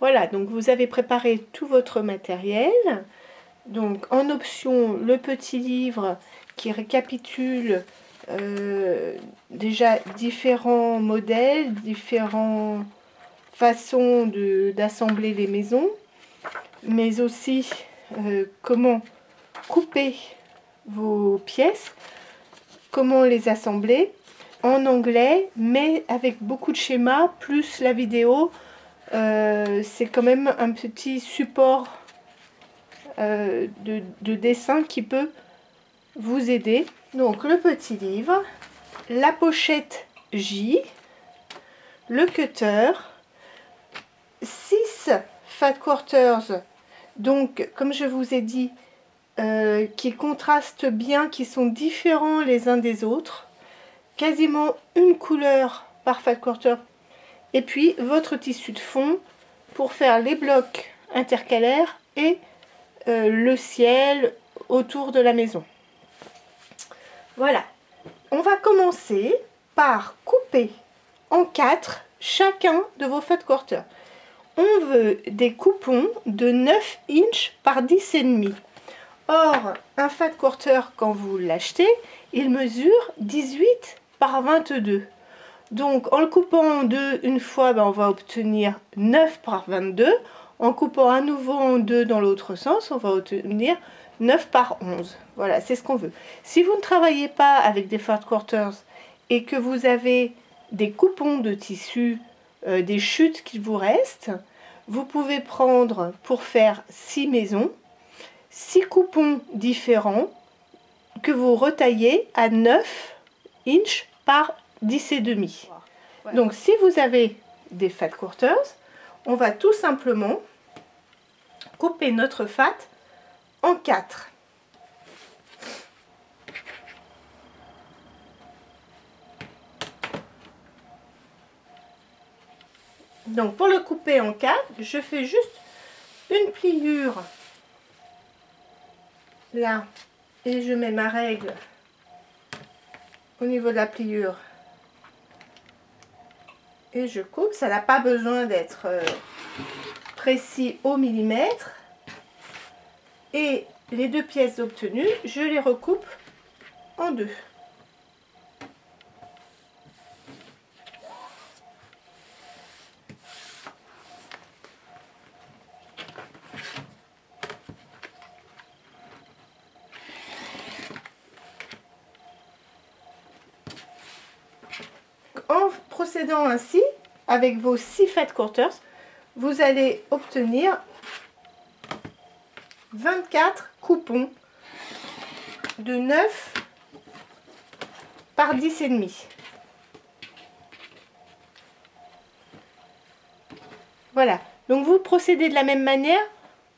Voilà, donc vous avez préparé tout votre matériel. Donc en option, le petit livre qui récapitule déjà différents modèles, différentes façons d'assembler les maisons, mais aussi comment couper vos pièces, comment les assembler en anglais, mais avec beaucoup de schémas, plus la vidéo. C'est quand même un petit support de dessin qui peut vous aider. Donc le petit livre, la pochette J, le cutter, 6 fat quarters, donc comme je vous ai dit, qui contrastent bien, qui sont différents les uns des autres, quasiment une couleur par fat quarter, et puis votre tissu de fond pour faire les blocs intercalaires et le ciel autour de la maison. Voilà, on va commencer par couper en 4 chacun de vos fat quarters. On veut des coupons de 9 inches par 10,5. Or, un fat quarter, quand vous l'achetez, il mesure 18 par 22. Donc, en le coupant en deux une fois, on va obtenir 9 par 22. En coupant à nouveau en deux dans l'autre sens, on va obtenir 9 par 11. Voilà, c'est ce qu'on veut. Si vous ne travaillez pas avec des fat quarters et que vous avez des coupons de tissu, des chutes qu'il vous reste, vous pouvez prendre pour faire 6 maisons, 6 coupons différents que vous retaillez à 9 inches par 10,5. Donc si vous avez des fat quarters, on va tout simplement couper notre fat en 4. Donc pour le couper en 4, je fais juste une pliure là et je mets ma règle au niveau de la pliure et je coupe. Ça n'a pas besoin d'être précis au millimètre. Et les deux pièces obtenues, je les recoupe en deux. En procédant ainsi, avec vos 6 fat quarters, vous allez obtenir 24 coupons de 9 par 10,5. Voilà, donc vous procédez de la même manière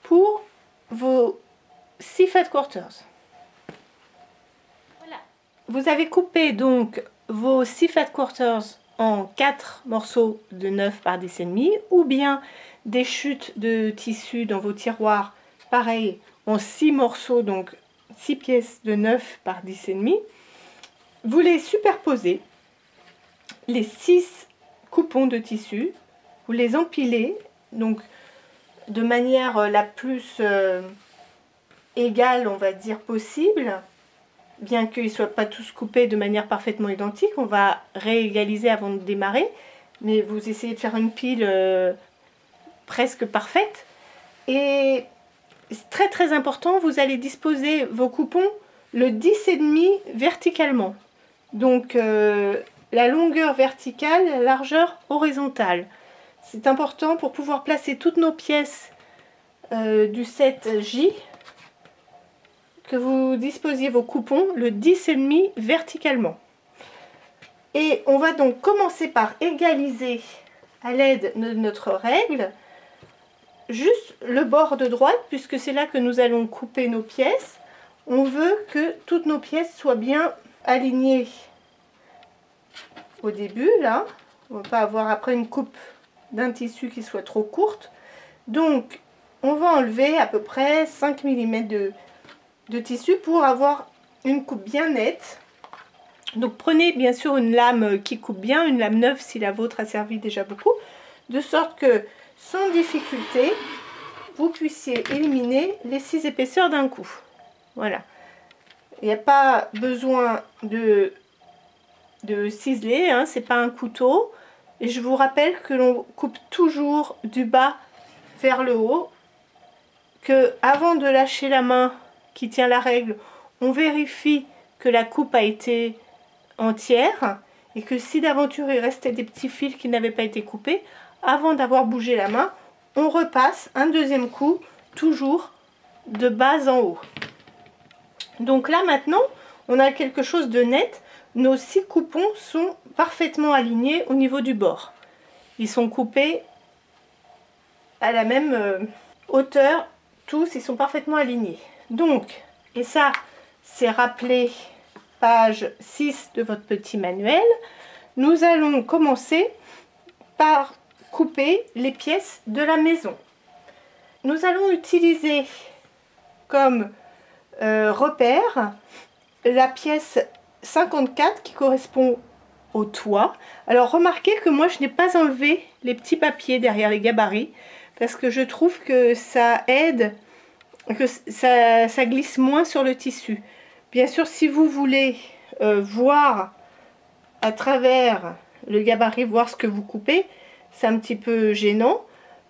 pour vos 6 fat quarters. Voilà. Vous avez coupé donc vos 6 fat quarters en 4 morceaux de 9 par 10,5 ou bien des chutes de tissu dans vos tiroirs, pareil, en 6 morceaux, donc 6 pièces de 9 par 10,5. Vous les superposez, les 6 coupons de tissu, vous les empilez, donc de manière la plus égale, on va dire, possible. Bien qu'ils ne soient pas tous coupés de manière parfaitement identique, on va réégaliser avant de démarrer. Mais vous essayez de faire une pile presque parfaite. Et c'est très très important, vous allez disposer vos coupons le 10,5 verticalement. Donc la longueur verticale, la largeur horizontale. C'est important pour pouvoir placer toutes nos pièces du set J, que vous disposiez vos coupons le 10,5 verticalement. Et on va donc commencer par égaliser à l'aide de notre règle juste le bord de droite, puisque c'est là que nous allons couper nos pièces. On veut que toutes nos pièces soient bien alignées au début, là. On ne va pas avoir après une coupe d'un tissu qui soit trop courte. Donc on va enlever à peu près 5 mm de tissu pour avoir une coupe bien nette. Donc prenez bien sûr une lame qui coupe bien, une lame neuve si la vôtre a servi déjà beaucoup, de sorte que sans difficulté, vous puissiez éliminer les 6 épaisseurs d'un coup. Voilà. Il n'y a pas besoin de ciseler, hein, c'est pas un couteau. Et je vous rappelle que l'on coupe toujours du bas vers le haut. Que avant de lâcher la main qui tient la règle, on vérifie que la coupe a été entière. Et que si d'aventure il restait des petits fils qui n'avaient pas été coupés, avant d'avoir bougé la main, on repasse un deuxième coup, toujours de bas en haut. Donc là maintenant, on a quelque chose de net. Nos 6 coupons sont parfaitement alignés au niveau du bord. Ils sont coupés à la même hauteur, tous, ils sont parfaitement alignés. Donc, et ça, c'est rappelé page 6 de votre petit manuel. Nous allons commencer par couper les pièces de la maison. Nous allons utiliser comme repère la pièce 54 qui correspond au toit. Alors remarquez que moi je n'ai pas enlevé les petits papiers derrière les gabarits parce que je trouve que ça aide, que ça glisse moins sur le tissu. Bien sûr, si vous voulez voir à travers le gabarit, voir ce que vous coupez, c'est un petit peu gênant.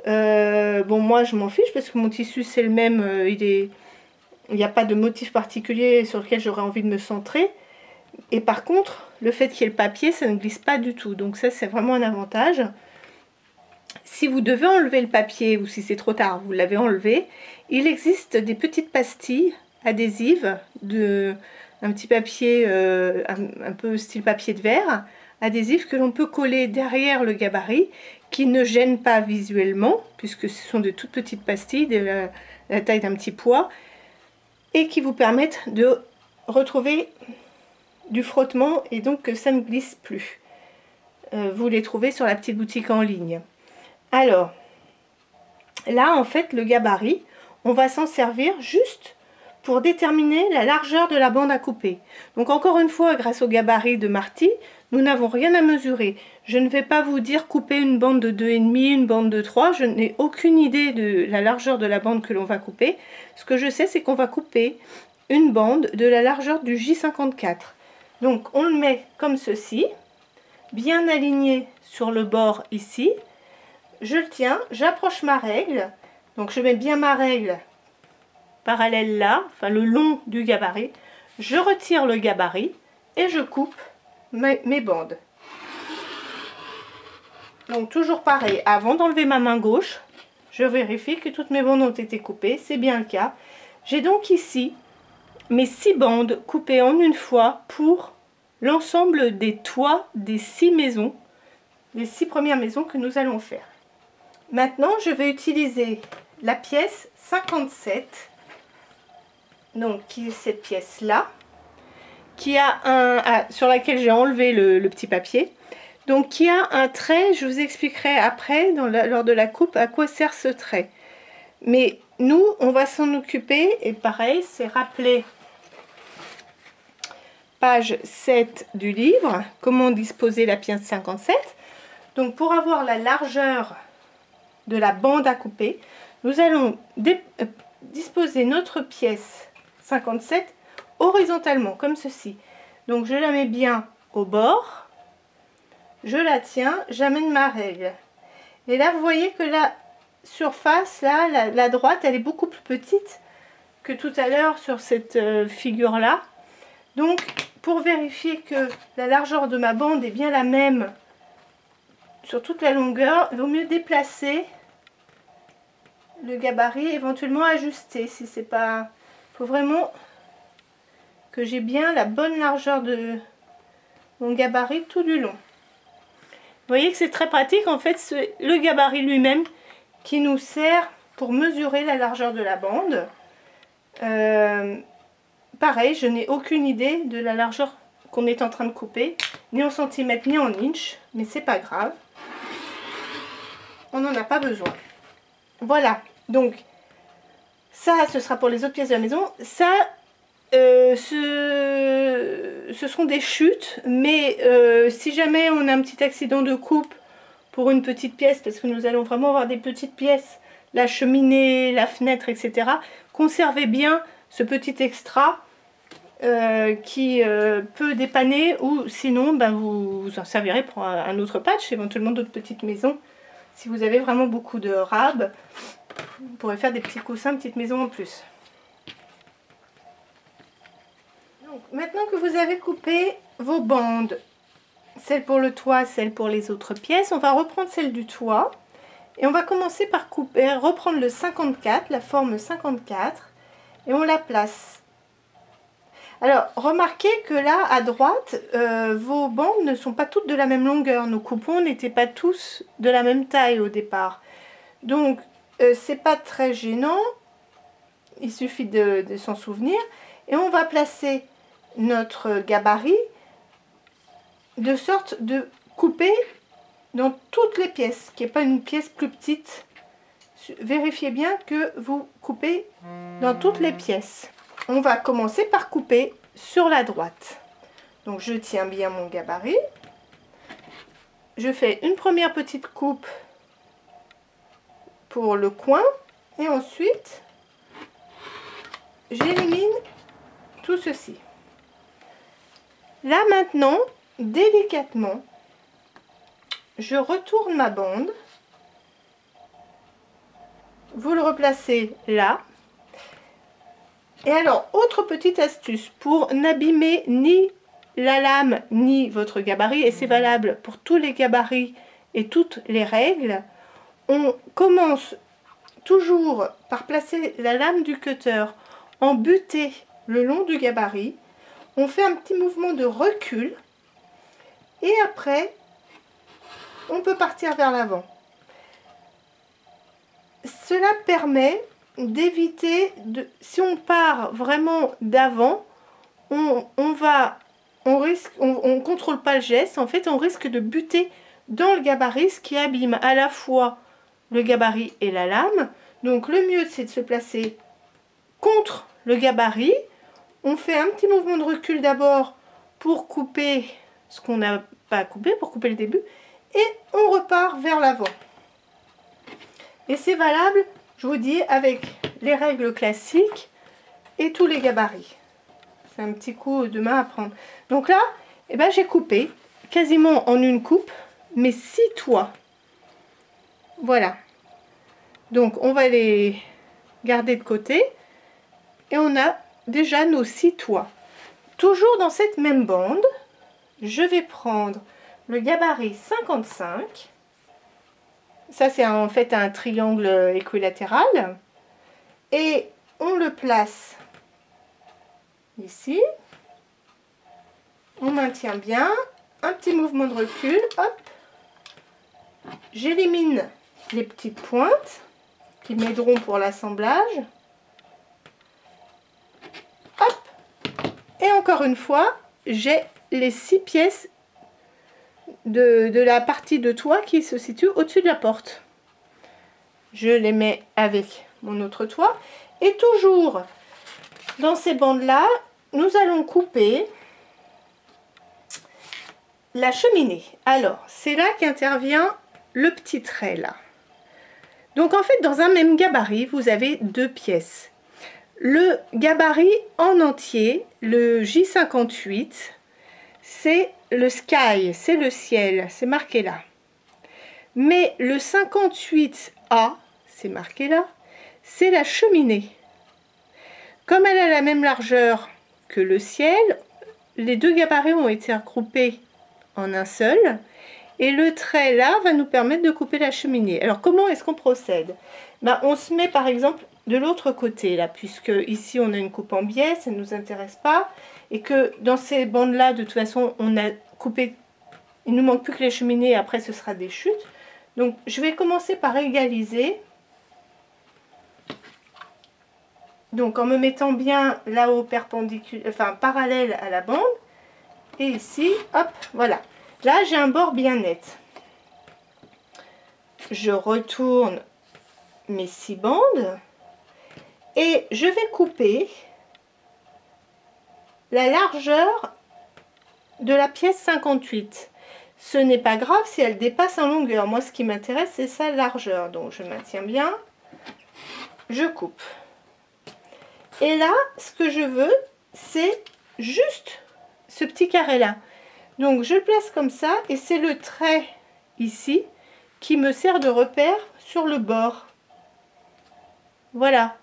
Bon, moi je m'en fiche parce que mon tissu c'est le même, il n'y a pas de motif particulier sur lequel j'aurais envie de me centrer. Et par contre, le fait qu'il y ait le papier, ça ne glisse pas du tout. Donc ça, c'est vraiment un avantage. Si vous devez enlever le papier ou si c'est trop tard, vous l'avez enlevé, il existe des petites pastilles adhésives, un petit papier un peu style papier de verre, adhésif que l'on peut coller derrière le gabarit, qui ne gêne pas visuellement, puisque ce sont de toutes petites pastilles de la taille d'un petit pois, et qui vous permettent de retrouver du frottement et donc que ça ne glisse plus. Vous les trouvez sur la petite boutique en ligne. Alors, là en fait le gabarit, on va s'en servir juste pour déterminer la largeur de la bande à couper. Donc encore une fois, grâce au gabarit de Marty, nous n'avons rien à mesurer. Je ne vais pas vous dire couper une bande de 2,5, une bande de 3, je n'ai aucune idée de la largeur de la bande que l'on va couper. Ce que je sais, c'est qu'on va couper une bande de la largeur du J54. Donc on le met comme ceci, bien aligné sur le bord ici. Je le tiens, j'approche ma règle, donc je mets bien ma règle parallèle là, enfin le long du gabarit. Je retire le gabarit et je coupe mes bandes. Donc toujours pareil, avant d'enlever ma main gauche, je vérifie que toutes mes bandes ont été coupées, c'est bien le cas. J'ai donc ici mes 6 bandes coupées en une fois pour l'ensemble des toits des 6 maisons, les 6 premières maisons que nous allons faire. Maintenant, je vais utiliser la pièce 57, donc qui est cette pièce-là, qui a sur laquelle j'ai enlevé le petit papier, donc qui a un trait. Je vous expliquerai après, lors de la coupe, à quoi sert ce trait. Mais nous, on va s'en occuper, et pareil, c'est rappelé page 7 du livre, comment disposer la pièce 57. Donc pour avoir la largeur de la bande à couper, nous allons disposer notre pièce 57 horizontalement, comme ceci. Donc je la mets bien au bord, je la tiens, j'amène ma règle. Et là, vous voyez que la surface, là, la droite, elle est beaucoup plus petite que tout à l'heure sur cette figure-là. Donc, pour vérifier que la largeur de ma bande est bien la même sur toute la longueur, il vaut mieux déplacer le gabarit, éventuellement ajuster si c'est pas... Il faut vraiment que j'ai bien la bonne largeur de mon gabarit tout du long. Vous voyez que c'est très pratique, en fait, c'est le gabarit lui-même qui nous sert pour mesurer la largeur de la bande. Pareil, je n'ai aucune idée de la largeur qu'on est en train de couper, ni en centimètres, ni en inches, mais c'est pas grave. On n'en a pas besoin. Voilà, donc ça, ce sera pour les autres pièces de la maison. Ça, ce seront des chutes, mais si jamais on a un petit accident de coupe, pour une petite pièce, parce que nous allons vraiment avoir des petites pièces, la cheminée, la fenêtre, etc. Conservez bien ce petit extra qui peut dépanner, ou sinon ben, vous en servirez pour un autre patch, éventuellement d'autres petites maisons. Si vous avez vraiment beaucoup de rab, vous pourrez faire des petits coussins, petites maisons en plus. Donc, maintenant que vous avez coupé vos bandes, celle pour le toit, celle pour les autres pièces, on va reprendre celle du toit. Et on va commencer par couper, reprendre le 54, la forme 54, et on la place. Alors, remarquez que là, à droite, vos bandes ne sont pas toutes de la même longueur. Nos coupons n'étaient pas tous de la même taille au départ. Donc, c'est pas très gênant. Il suffit de s'en souvenir. Et on va placer notre gabarit de sorte de couper dans toutes les pièces, qu'il n'y ait pas une pièce plus petite. Vérifiez bien que vous coupez dans toutes les pièces. On va commencer par couper sur la droite. Donc je tiens bien mon gabarit. Je fais une première petite coupe pour le coin et ensuite j'élimine tout ceci. Là maintenant, délicatement, je retourne ma bande. Vous le replacez là. Et alors, autre petite astuce pour n'abîmer ni la lame ni votre gabarit, et c'est valable pour tous les gabarits et toutes les règles, on commence toujours par placer la lame du cutter en butée le long du gabarit. On fait un petit mouvement de recul et après, on peut partir vers l'avant. Cela permet d'éviter, si on part vraiment d'avant, on contrôle pas le geste, en fait on risque de buter dans le gabarit, ce qui abîme à la fois le gabarit et la lame. Donc le mieux c'est de se placer contre le gabarit. On fait un petit mouvement de recul d'abord pour couper ce qu'on n'a pas coupé, pour couper le début, et on repart vers l'avant. Et c'est valable, je vous dis, avec les règles classiques et tous les gabarits. C'est un petit coup de main à prendre. Donc là, eh ben, j'ai coupé quasiment en une coupe mes 6 toits. Voilà. Donc on va les garder de côté. Et on a déjà nos 6 toits. Toujours dans cette même bande, je vais prendre le gabarit 55. Ça, c'est en fait un triangle équilatéral. Et on le place ici. On maintient bien. Un petit mouvement de recul. Hop. J'élimine les petites pointes qui m'aideront pour l'assemblage. Hop. Et encore une fois, j'ai les 6 pièces de la partie de toit qui se situe au-dessus de la porte. Je les mets avec mon autre toit. Et toujours dans ces bandes-là, nous allons couper la cheminée. Alors, c'est là qu'intervient le petit trait là. Donc en fait, dans un même gabarit, vous avez 2 pièces. Le gabarit en entier, le J58, c'est le sky, c'est le ciel, c'est marqué là. Mais le 58A, c'est marqué là, c'est la cheminée. Comme elle a la même largeur que le ciel, les 2 gabarits ont été regroupés en un seul. Et le trait là va nous permettre de couper la cheminée. Alors comment est-ce qu'on procède? Ben, on se met par exemple de l'autre côté là, puisque ici on a une coupe en biais, ça ne nous intéresse pas. Et que dans ces bandes là, de toute façon, on a coupé, il ne nous manque plus que les cheminées, et après ce sera des chutes. Donc je vais commencer par égaliser. Donc en me mettant bien là-haut perpendiculaire, enfin parallèle à la bande. Et ici, hop, voilà. Là, j'ai un bord bien net. Je retourne mes 6 bandes et je vais couper la largeur de la pièce 58. Ce n'est pas grave si elle dépasse en longueur. Moi, ce qui m'intéresse, c'est sa largeur. Donc, je maintiens bien. Je coupe. Et là, ce que je veux, c'est juste ce petit carré-là. Donc, je le place comme ça. Et c'est le trait ici qui me sert de repère sur le bord. Voilà.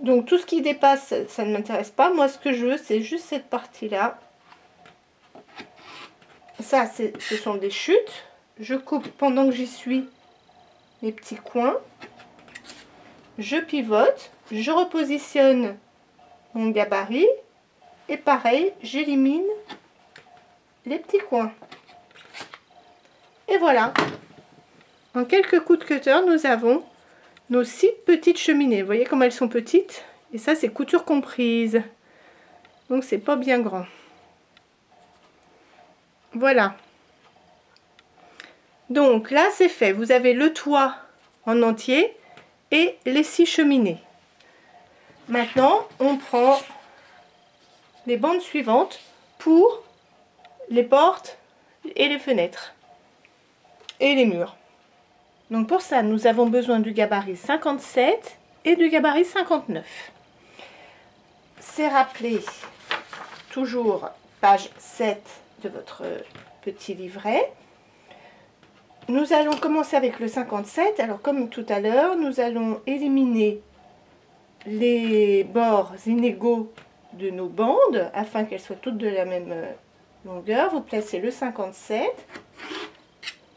Donc, tout ce qui dépasse, ça ne m'intéresse pas. Moi, ce que je veux, c'est juste cette partie-là. Ça, ce sont des chutes. Je coupe pendant que j'y suis les petits coins. Je pivote. Je repositionne mon gabarit. Et pareil, j'élimine les petits coins. Et voilà. En quelques coups de cutter, nous avons nos 6 petites cheminées. Vous voyez comme elles sont petites? Et ça, c'est couture comprise. Donc, c'est pas bien grand. Voilà. Donc là, c'est fait. Vous avez le toit en entier et les 6 cheminées. Maintenant, on prend les bandes suivantes pour les portes et les fenêtres et les murs. Donc pour ça, nous avons besoin du gabarit 57 et du gabarit 59. C'est rappelé toujours page 7 de votre petit livret. Nous allons commencer avec le 57. Alors comme tout à l'heure, nous allons éliminer les bords inégaux de nos bandes afin qu'elles soient toutes de la même longueur. Vous placez le 57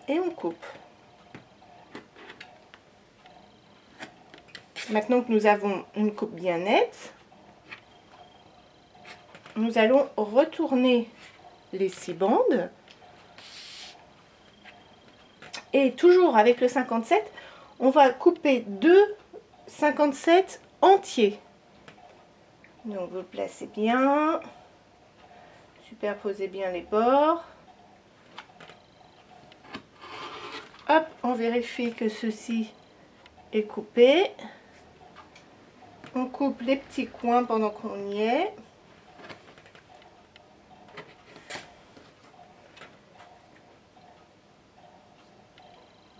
et on coupe. Maintenant que nous avons une coupe bien nette, nous allons retourner les 6 bandes. Et toujours avec le 57, on va couper 2 57 entiers. Donc vous le placez bien, superposez bien les bords. Hop, on vérifie que ceci est coupé. On coupe les petits coins pendant qu'on y est.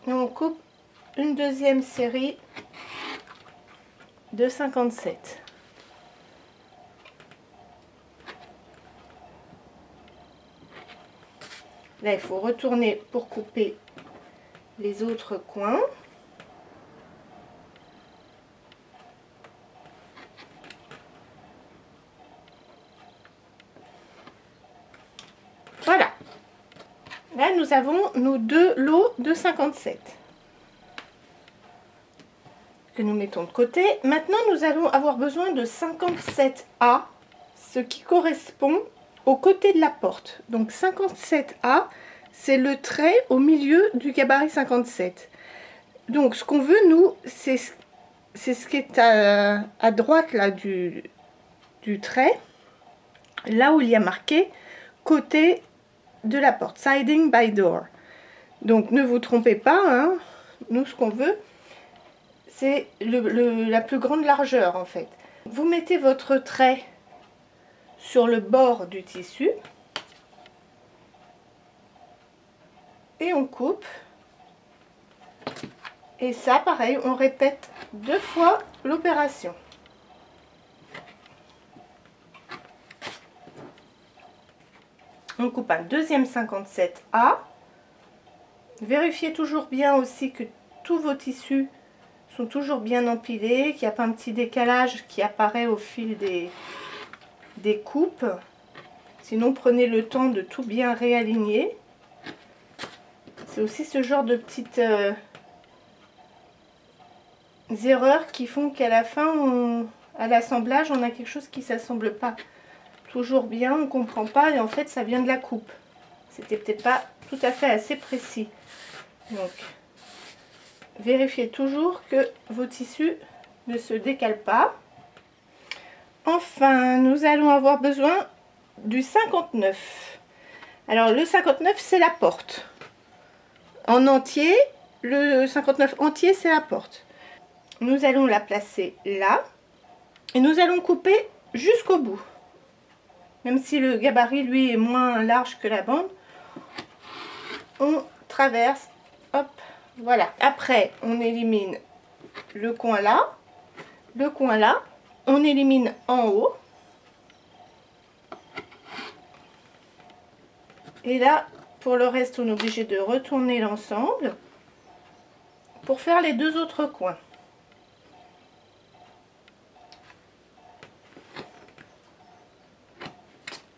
Et on coupe une deuxième série de 57. Là, il faut retourner pour couper les autres coins. Voilà. Là, nous avons nos 2 lots de 57 que nous mettons de côté. Maintenant, nous allons avoir besoin de 57A, ce qui correspond au côté de la porte. Donc 57A, c'est le trait au milieu du gabarit 57. Donc ce qu'on veut, nous, c'est ce qui est à droite là du trait, là où il y a marqué côté de la porte, siding by door. Donc ne vous trompez pas, hein. Nous ce qu'on veut, c'est la plus grande largeur en fait. Vous mettez votre trait sur le bord du tissu et on coupe. Et ça, pareil, on répète 2 fois l'opération. On coupe un deuxième 57A. Vérifiez toujours bien aussi que tous vos tissus sont toujours bien empilés, qu'il n'y a pas un petit décalage qui apparaît au fil des coupes. Sinon, prenez le temps de tout bien réaligner. C'est aussi ce genre de petites erreurs qui font qu'à la fin, à l'assemblage, on a quelque chose qui ne s'assemble pas toujours bien, on ne comprend pas et en fait ça vient de la coupe. C'était peut-être pas tout à fait assez précis. Donc, vérifiez toujours que vos tissus ne se décalent pas. Enfin, nous allons avoir besoin du 59. Alors le 59, c'est la porte. En entier, le 59 entier, c'est la porte. Nous allons la placer là. Et nous allons couper jusqu'au bout. Même si le gabarit, lui, est moins large que la bande. on traverse, hop, voilà. Après, on élimine le coin là, on élimine en haut. Et là, pour le reste, on est obligé de retourner l'ensemble pour faire les deux autres coins.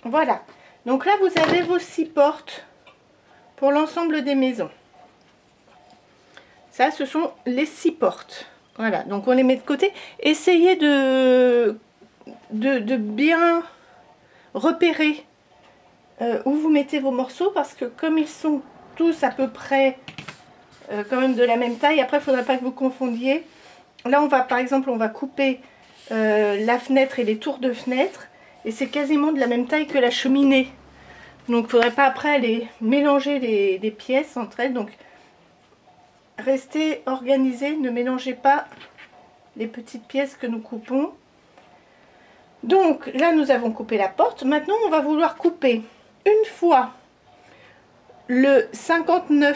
Voilà. Donc là, vous avez vos 6 portes pour l'ensemble des maisons. Ça, ce sont les 6 portes. Voilà. Donc on les met de côté. Essayez de bien repérer où vous mettez vos morceaux, parce que comme ils sont tous à peu près quand même de la même taille, après il ne faudrait pas que vous confondiez. Là on va par exemple on va couper la fenêtre et les tours de fenêtre, et c'est quasiment de la même taille que la cheminée, donc il ne faudrait pas après aller mélanger les pièces entre elles. Donc restez organisés, ne mélangez pas les petites pièces que nous coupons. Donc là nous avons coupé la porte. Maintenant on va vouloir couper une fois le 59A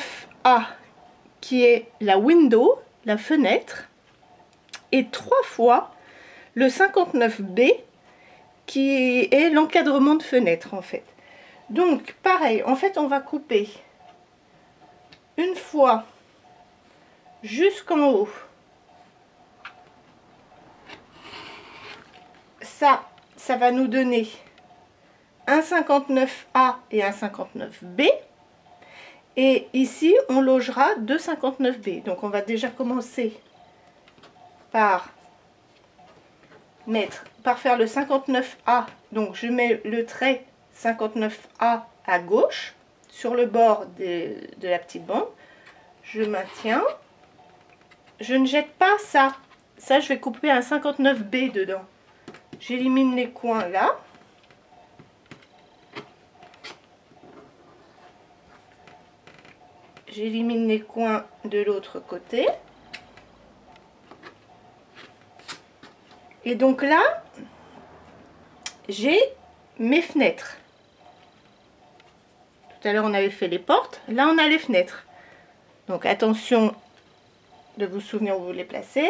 qui est la window, la fenêtre, et 3 fois le 59B qui est l'encadrement de fenêtre en fait. Donc pareil, en fait on va couper une fois jusqu'en haut. Ça va nous donner un 59A et un 59B. Et ici, on logera deux 59B. Donc, on va déjà commencer par faire le 59A. Donc, je mets le trait 59A à gauche, sur le bord de la petite bande. Je maintiens. Je ne jette pas ça. Ça, je vais couper un 59B dedans. J'élimine les coins là. J'élimine les coins de l'autre côté. Et donc là, j'ai mes fenêtres. Tout à l'heure, on avait fait les portes. Là, on a les fenêtres. Donc, attention de vous souvenir où vous les placez.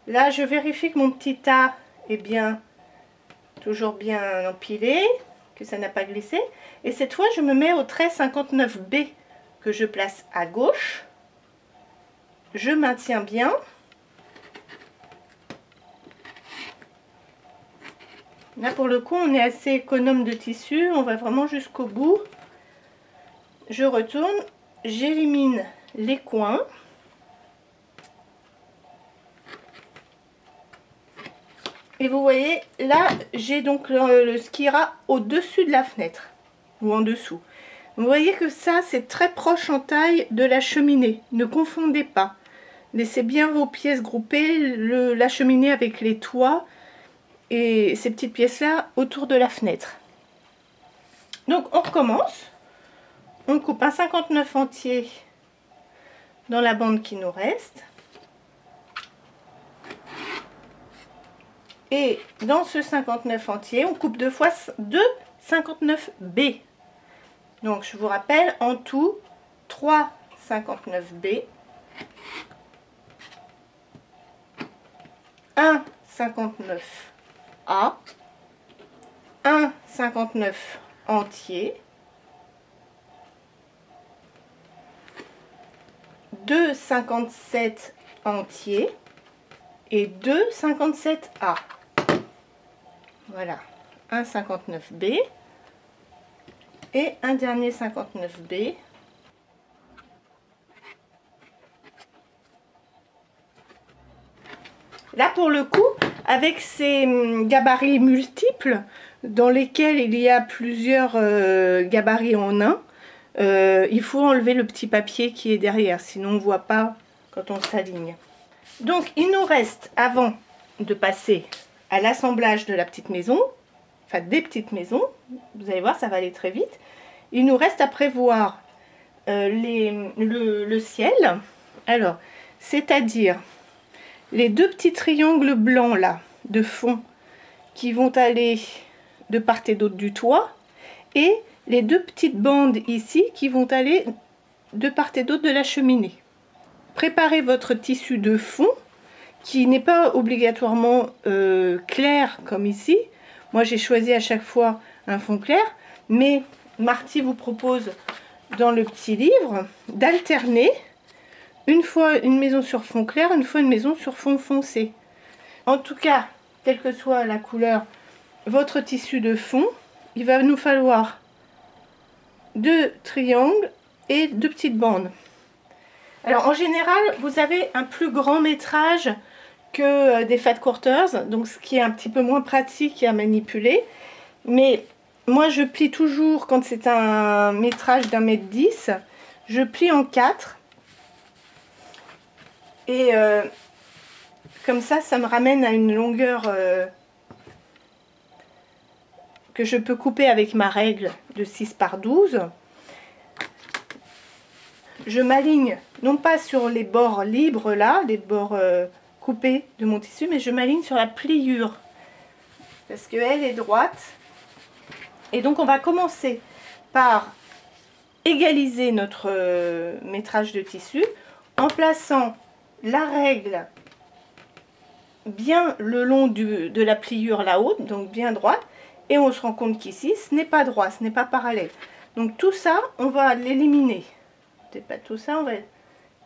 Là, je vérifie que mon petit tas est bien, toujours bien empilé, que ça n'a pas glissé. Et cette fois, je me mets au trait 59B que je place à gauche. Je maintiens bien. Là, pour le coup, on est assez économe de tissu. On va vraiment jusqu'au bout. Je retourne. J'élimine les coins. Et vous voyez, là, j'ai donc ce qui ira au-dessus de la fenêtre. Ou en dessous. Vous voyez que ça, c'est très proche en taille de la cheminée. Ne confondez pas. Laissez bien vos pièces groupées, la cheminée avec les toits et ces petites pièces-là autour de la fenêtre. Donc, on recommence. On coupe un 59 entier dans la bande qui nous reste. Et dans ce 59 entier, on coupe deux fois 2 59B. Donc, je vous rappelle, en tout, 3 59B, un 59A, un 59 entier, 2 57 entiers et 2 57A. Voilà, un 59B. Et un dernier 59B. Là, pour le coup, avec ces gabarits multiples, dans lesquels il y a plusieurs gabarits en un, il faut enlever le petit papier qui est derrière, sinon on ne voit pas quand on s'aligne. Donc, il nous reste, avant de passer à l'assemblage de la petite maison, enfin des petites maisons, vous allez voir, ça va aller très vite. Il nous reste à prévoir le ciel. Alors, c'est-à-dire les deux petits triangles blancs là, de fond, qui vont aller de part et d'autre du toit, et les deux petites bandes ici qui vont aller de part et d'autre de la cheminée. Préparez votre tissu de fond, qui n'est pas obligatoirement clair comme ici. Moi j'ai choisi à chaque fois un fond clair, mais Marty vous propose dans le petit livre d'alterner une fois une maison sur fond clair, une fois une maison sur fond foncé. En tout cas, quelle que soit la couleur, votre tissu de fond, il va nous falloir 2 triangles et 2 petites bandes. Alors en général, vous avez un plus grand métrage que des fat quarters, donc ce qui est un petit peu moins pratique à manipuler. Mais moi je plie toujours, quand c'est un métrage d'1,10 m, je plie en 4. Et comme ça me ramène à une longueur que je peux couper avec ma règle de 6 par 12. Je m'aligne non pas sur les bords libres là, les bords coupés de mon tissu, mais je m'aligne sur la pliure parce qu'elle est droite. Et donc on va commencer par égaliser notre métrage de tissu en plaçant la règle bien le long de la pliure là-haut, donc bien droite, et on se rend compte qu'ici ce n'est pas droit, ce n'est pas parallèle. Donc tout ça, on va l'éliminer. Peut-être pas tout ça, on va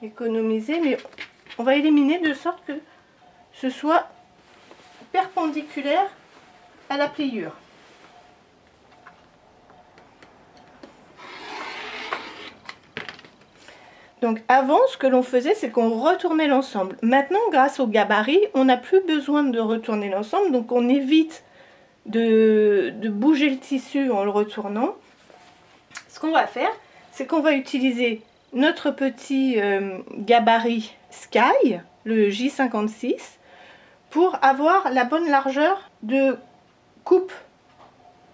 économiser, mais on va éliminer de sorte que ce soit perpendiculaire à la pliure. Donc avant, ce que l'on faisait, c'est qu'on retournait l'ensemble. Maintenant, grâce au gabarit, on n'a plus besoin de retourner l'ensemble, donc on évite de bouger le tissu en le retournant. Ce qu'on va faire, c'est qu'on va utiliser notre petit gabarit Sky, le J56, pour avoir la bonne largeur de coupe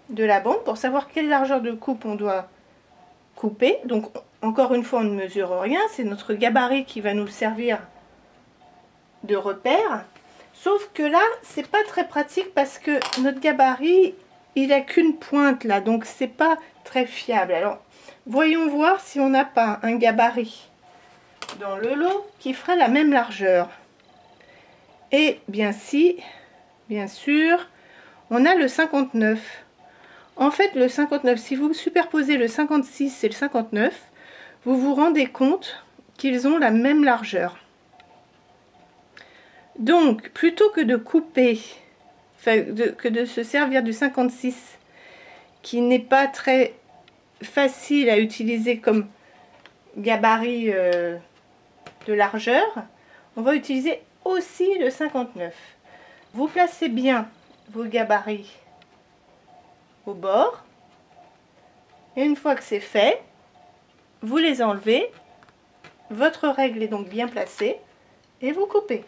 de la bande, pour savoir quelle largeur de coupe on doit couper. Donc encore une fois, on ne mesure rien, c'est notre gabarit qui va nous servir de repère. Sauf que là, c'est pas très pratique parce que notre gabarit, il n'a qu'une pointe là, donc c'est pas très fiable. Alors, voyons voir si on n'a pas un gabarit dans le lot qui ferait la même largeur. Et bien sûr, on a le 59. En fait, le 59, si vous superposez le 56 et le 59, vous vous rendez compte qu'ils ont la même largeur. Donc, plutôt que de couper, que de se servir du 56, qui n'est pas très facile à utiliser comme gabarit de largeur, on va utiliser aussi le 59. Vous placez bien vos gabarits au bord, et une fois que c'est fait, vous les enlevez, votre règle est donc bien placée, et vous coupez.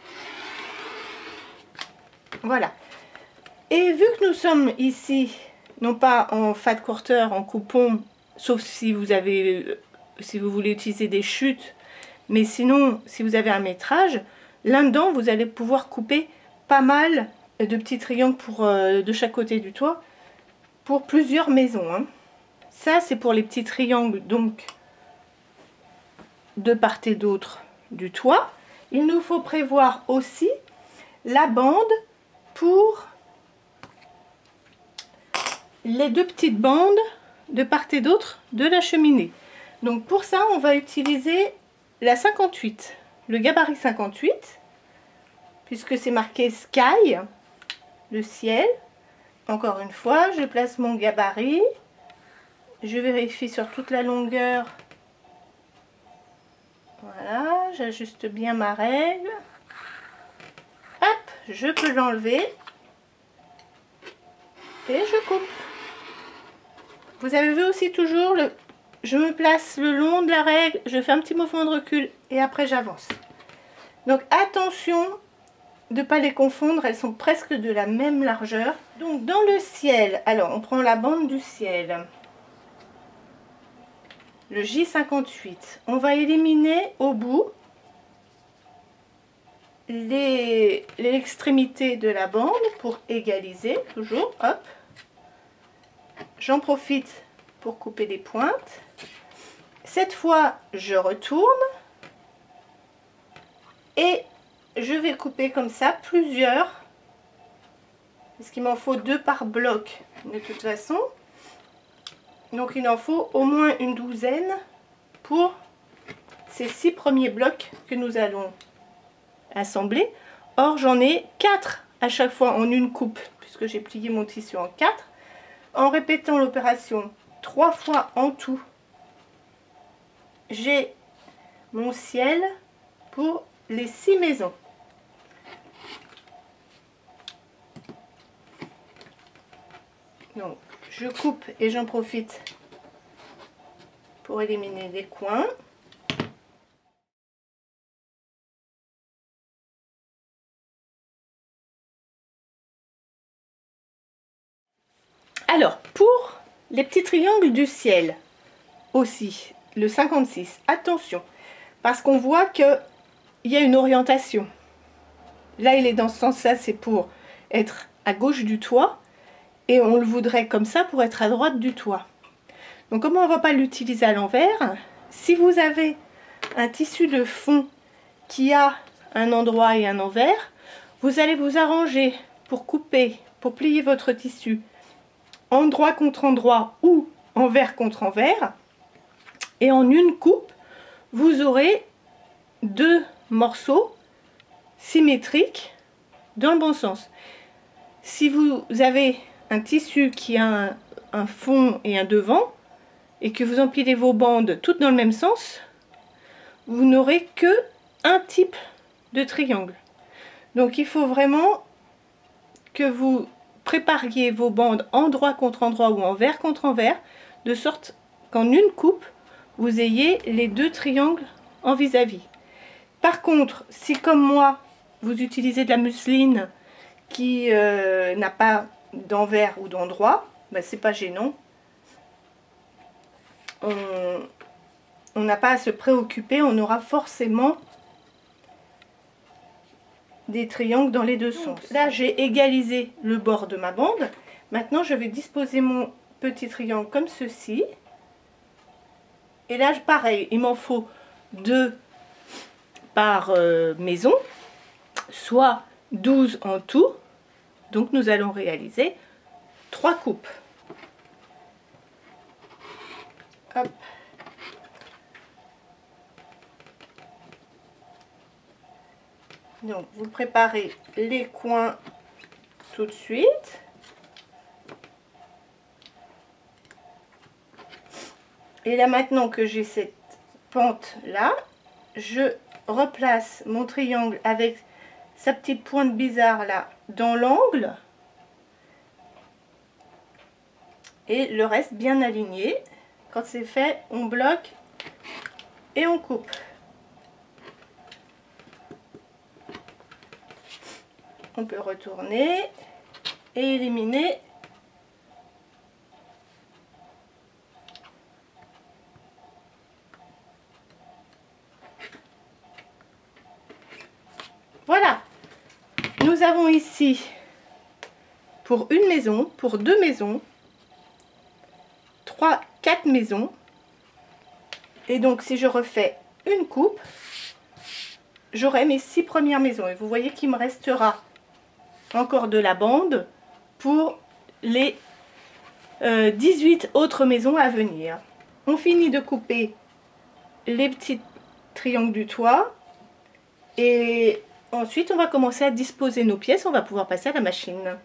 Voilà. Et vu que nous sommes ici, non pas en fat quarter, en coupon, sauf si vous voulez utiliser des chutes, mais sinon, si vous avez un métrage, là-dedans, vous allez pouvoir couper pas mal de petits triangles de chaque côté du toit, pour plusieurs maisons. Hein. Ça, c'est pour les petits triangles, donc, de part et d'autre du toit. Il nous faut prévoir aussi la bande pour les 2 petites bandes de part et d'autre de la cheminée. Donc pour ça, on va utiliser la 58, le gabarit 58, puisque c'est marqué Sky, le ciel. Encore une fois, je place mon gabarit, je vérifie sur toute la longueur. Voilà, j'ajuste bien ma règle. Hop, je peux l'enlever et je coupe. Vous avez vu aussi toujours, je me place le long de la règle, je fais un petit mouvement de recul et après j'avance. Donc attention de ne pas les confondre, elles sont presque de la même largeur. Donc dans le ciel, alors on prend la bande du ciel. Le J58, on va éliminer au bout l'extrémité de la bande pour égaliser, toujours, hop. J'en profite pour couper des pointes. Cette fois, je retourne et je vais couper comme ça plusieurs, parce qu'il m'en faut 2 par bloc de toute façon. Donc il en faut au moins une douzaine pour ces 6 premiers blocs que nous allons assembler. Or j'en ai 4 à chaque fois en une coupe, puisque j'ai plié mon tissu en 4. En répétant l'opération 3 fois en tout, j'ai mon ciel pour les 6 maisons. Donc je coupe et j'en profite pour éliminer les coins. Alors, pour les petits triangles du ciel, aussi, le 56, attention, parce qu'on voit qu'il y a une orientation. Là, il est dans ce sens-là, c'est pour être à gauche du toit, et on le voudrait comme ça pour être à droite du toit. Donc, comme on ne va pas l'utiliser à l'envers, si vous avez un tissu de fond qui a un endroit et un envers, vous allez vous arranger pour couper, pour plier votre tissu endroit contre endroit ou envers contre envers, et en une coupe vous aurez 2 morceaux symétriques dans le bon sens. Si vous avez un tissu qui a un fond et un devant et que vous empilez vos bandes toutes dans le même sens, vous n'aurez que un type de triangle. Donc il faut vraiment que vous prépariez vos bandes endroit contre endroit ou envers contre envers, de sorte qu'en une coupe, vous ayez les 2 triangles en vis-à-vis. Par contre, si comme moi, vous utilisez de la mousseline qui n'a pas d'envers ou d'endroit, ben, c'est pas gênant. On n'a pas à se préoccuper, on aura forcément des triangles dans les 2 sens. Là, j'ai égalisé le bord de ma bande. Maintenant, je vais disposer mon petit triangle comme ceci. Et là, pareil, il m'en faut 2 par maison, soit 12 en tout. Donc, nous allons réaliser 3 coupes. Hop. Donc, vous préparez les coins tout de suite. Et là, maintenant que j'ai cette pente là, je replace mon triangle avec sa petite pointe bizarre là dans l'angle. Et le reste bien aligné. Quand c'est fait, on bloque et on coupe. On peut retourner et éliminer. Voilà. Nous avons ici, pour une maison, pour 2 maisons, 3, 4 maisons. Et donc, si je refais une coupe, j'aurai mes 6 premières maisons. Et vous voyez qu'il me restera encore de la bande pour les 18 autres maisons à venir. On finit de couper les petits triangles du toit et ensuite on va commencer à disposer nos pièces. On va pouvoir passer à la machine.